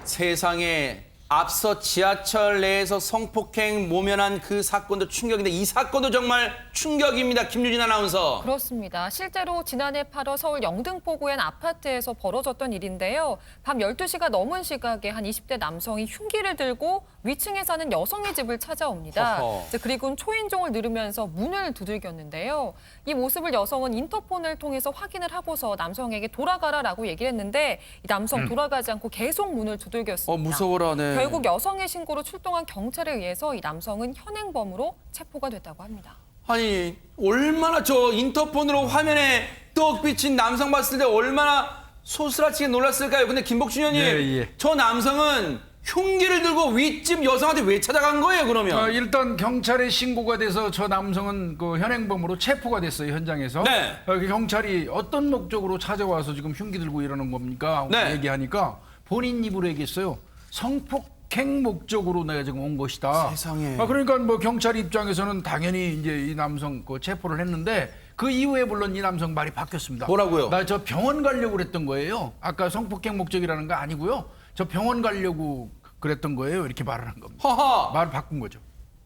세상에 앞서 지하철 내에서 성폭행 모면한 그 사건도 충격인데 이 사건도 정말 충격입니다. 김유진 아나운서. 그렇습니다. 실제로 지난해 8월 서울 영등포구의 한 아파트에서 벌어졌던 일인데요. 밤 12시가 넘은 시각에 한 20대 남성이 흉기를 들고 위층에 사는 여성의 집을 찾아옵니다. 그리고는 초인종을 누르면서 문을 두들겼는데요. 이 모습을 여성은 인터폰을 통해서 확인을 하고서 남성에게 돌아가라라고 얘기를 했는데 이 남성 돌아가지 않고 계속 문을 두들겼습니다. 무서워라. 네. 결국 여성의 신고로 출동한 경찰에 의해서 이 남성은 현행범으로 체포가 됐다고 합니다. 아니 얼마나 저 인터폰으로 화면에 떡 비친 남성 봤을 때 얼마나 소스라치게 놀랐을까요? 근데 김복준 의원님, 저 남성은 흉기를 들고 윗집 여성한테 왜 찾아간 거예요, 그러면? 일단 경찰에 신고가 돼서 저 남성은 그 현행범으로 체포가 됐어요, 현장에서. 네. 경찰이 어떤 목적으로 찾아와서 지금 흉기 들고 이러는 겁니까? 네. 얘기하니까 본인 입으로 얘기했어요. 성폭행 목적으로 내가 지금 온 것이다. 세상에. 그러니까 뭐 경찰 입장에서는 당연히 이제 이 남성 그 체포를 했는데 그 이후에 물론 이 남성 말이 바뀌었습니다. 뭐라고요? 나 저 병원 가려고 그랬던 거예요. 아까 성폭행 목적이라는 거 아니고요. 저 병원 가려고 그랬던 거예요. 이렇게 말을 한 겁니다. 허허. 말을 바꾼 거죠.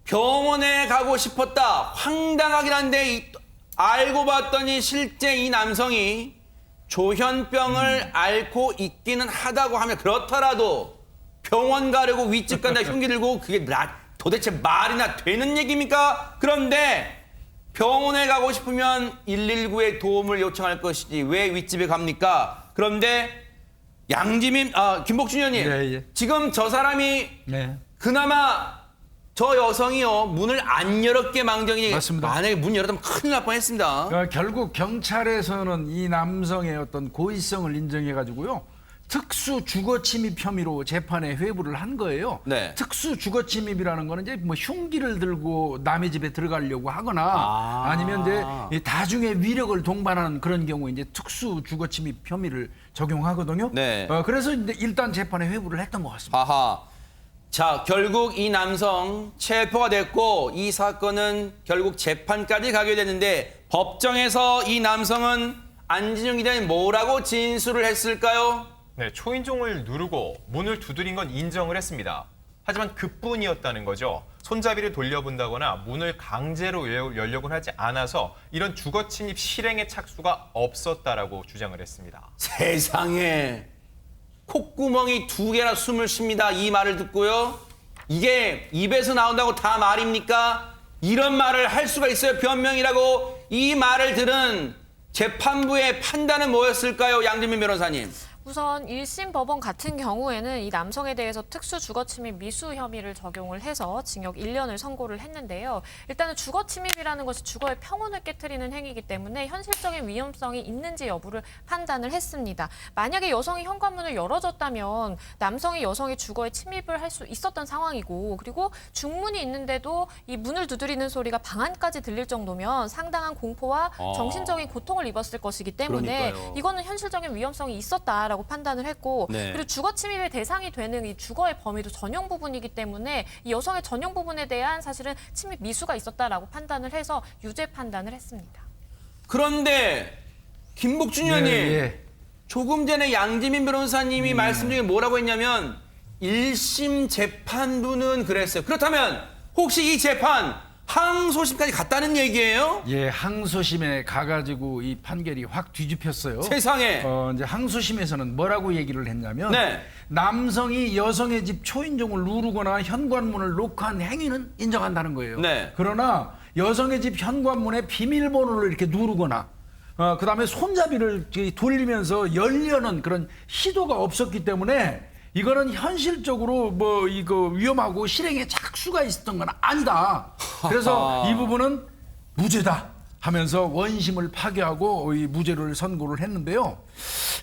병원에 가고 싶었다. 황당하긴 한데 알고 봤더니 실제 이 남성이 조현병을 앓고 있기는 하다고 하면 그렇더라도 병원 가려고 윗집 간다 흉기 들고 그게 도대체 말이나 되는 얘기입니까? 그런데 병원에 가고 싶으면 119에 도움을 요청할 것이지 왜 윗집에 갑니까? 그런데 김복준 의원님, 지금 저 사람이 그나마 저 여성이요 문을 안 열었게 망정이 맞습니다. 만약에 문 열었다면 큰일 날 뻔했습니다. 결국 경찰에서는 이 남성의 어떤 고의성을 인정해가지고요. 특수 주거 침입 혐의로 재판에 회부를 한 거예요. 네. 특수 주거 침입이라는 거는 이제 뭐 흉기를 들고 남의 집에 들어가려고 하거나 아니면 이제 다중의 위력을 동반하는 그런 경우에 이제 특수 주거 침입 혐의를 적용하거든요. 네. 그래서 이제 일단 재판에 회부를 했던 것 같습니다. 하하. 자, 결국 이 남성 체포가 됐고 이 사건은 결국 재판까지 가게 됐는데 법정에서 이 남성은 안진영 기자님 뭐라고 진술을 했을까요? 네, 초인종을 누르고 문을 두드린 건 인정을 했습니다. 하지만 그뿐이었다는 거죠. 손잡이를 돌려본다거나 문을 강제로 열려고 하지 않아서 이런 주거 침입 실행의 착수가 없었다라고 주장을 했습니다. 세상에 콧구멍이 2개나 숨을 쉽니다. 이 말을 듣고요. 이게 입에서 나온다고 다 말입니까? 이런 말을 할 수가 있어요. 변명이라고. 이 말을 들은 재판부의 판단은 뭐였을까요? 양진민 변호사님. 우선 1심 법원 같은 경우에는 이 남성에 대해서 특수주거침입 미수 혐의를 적용을 해서 징역 1년을 선고를 했는데요. 일단은 주거침입이라는 것이 주거의 평온을 깨트리는 행위이기 때문에 현실적인 위험성이 있는지 여부를 판단을 했습니다. 만약에 여성이 현관문을 열어줬다면 남성이 여성의 주거에 침입을 할 수 있었던 상황이고 그리고 중문이 있는데도 이 문을 두드리는 소리가 방 안까지 들릴 정도면 상당한 공포와 정신적인 고통을 입었을 것이기 때문에 그러니까요. 이거는 현실적인 위험성이 있었다라고 판단을 했고 네. 그리고 주거 침입의 대상이 되는 이 주거의 범위도 전용 부분이기 때문에 이 여성의 전용 부분에 대한 사실은 침입 미수가 있었다라고 판단을 해서 유죄 판단을 했습니다. 그런데 김복준 의원님 조금 전에 양지민 변호사님이 말씀 중에 뭐라고 했냐면 1심 재판부는 그랬어요. 그렇다면 혹시 이 재판 항소심까지 갔다는 얘기예요? 예, 항소심에 가가지고 이 판결이 확 뒤집혔어요. 세상에. 이제 항소심에서는 뭐라고 얘기를 했냐면 네. 남성이 여성의 집 초인종을 누르거나 현관문을 노크한 행위는 인정한다는 거예요. 네. 그러나 여성의 집 현관문에 비밀번호를 이렇게 누르거나 그다음에 손잡이를 돌리면서 열려는 그런 시도가 없었기 때문에 이거는 현실적으로 뭐 이거 위험하고 실행에 착수가 있었던 건 아니다. 그래서 이 부분은 무죄다 하면서 원심을 파기하고 이 무죄를 선고를 했는데요.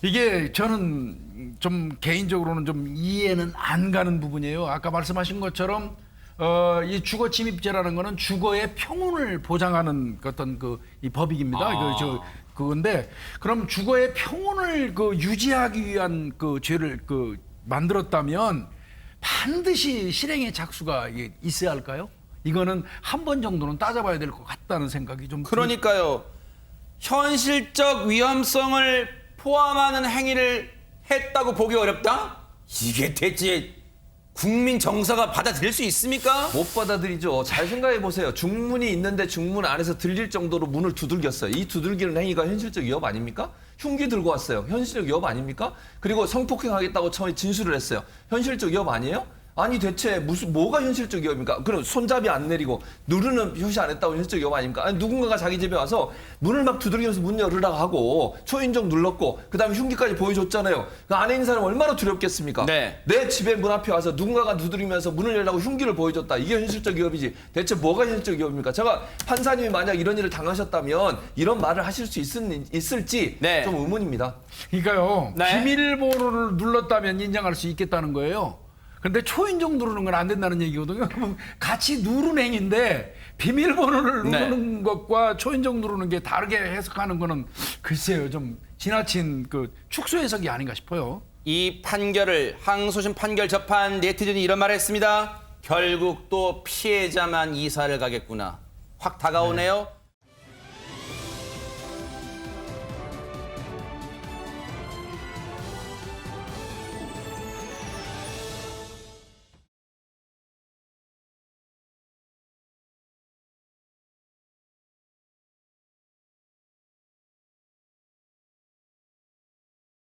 이게 저는 좀 개인적으로는 좀 이해는 안 가는 부분이에요. 아까 말씀하신 것처럼 이 주거 침입죄라는 거는 주거의 평온을 보장하는 어떤 이 법익입니다. 그건데 그럼 주거의 평온을 유지하기 위한 죄를 만들었다면 반드시 실행의 착수가 있어야 할까요? 이거는 한 번 정도는 따져봐야 될 것 같다는 생각이 좀 그러니까요. 현실적 위험성을 포함하는 행위를 했다고 보기 어렵다? 이게 대체 국민 정서가 받아들일 수 있습니까? 못 받아들이죠. 잘 생각해 보세요. 중문이 있는데 중문 안에서 들릴 정도로 문을 두들겼어요. 이 두들기는 행위가 현실적 위협 아닙니까? 흉기 들고 왔어요. 현실적 위협 아닙니까? 그리고 성폭행하겠다고 처음에 진술을 했어요. 현실적 위협 아니에요? 아니 대체 뭐가 현실적 위협입니까? 그럼 손잡이 안 내리고 누르는 표시 안 했다고 현실적 위협 아닙니까? 아니 누군가가 자기 집에 와서 문을 막 두들기면서 문 열으라고 하고 초인종 눌렀고 그다음에 흉기까지 보여줬잖아요. 그 안에 있는 사람 얼마나 두렵겠습니까? 네. 내 집에 문 앞에 와서 누군가가 두드리면서 문을 열라고 흉기를 보여줬다. 이게 현실적 위협이지. 대체 뭐가 현실적 위협입니까? 제가 판사님이 만약 이런 일을 당하셨다면 이런 말을 하실 수 있을지 네. 좀 의문입니다. 그러니까요. 네. 비밀번호를 눌렀다면 인정할 수 있겠다는 거예요. 근데 초인종 누르는 건 안 된다는 얘기거든요. 그럼 같이 누른 행위인데 비밀번호를 네. 누르는 것과 초인종 누르는 게 다르게 해석하는 거는 글쎄요. 좀 지나친 그 축소 해석이 아닌가 싶어요. 이 판결을 항소심 판결 접한 네티즌이 이런 말을 했습니다. 결국 또 피해자만 이사를 가겠구나. 확 다가오네요.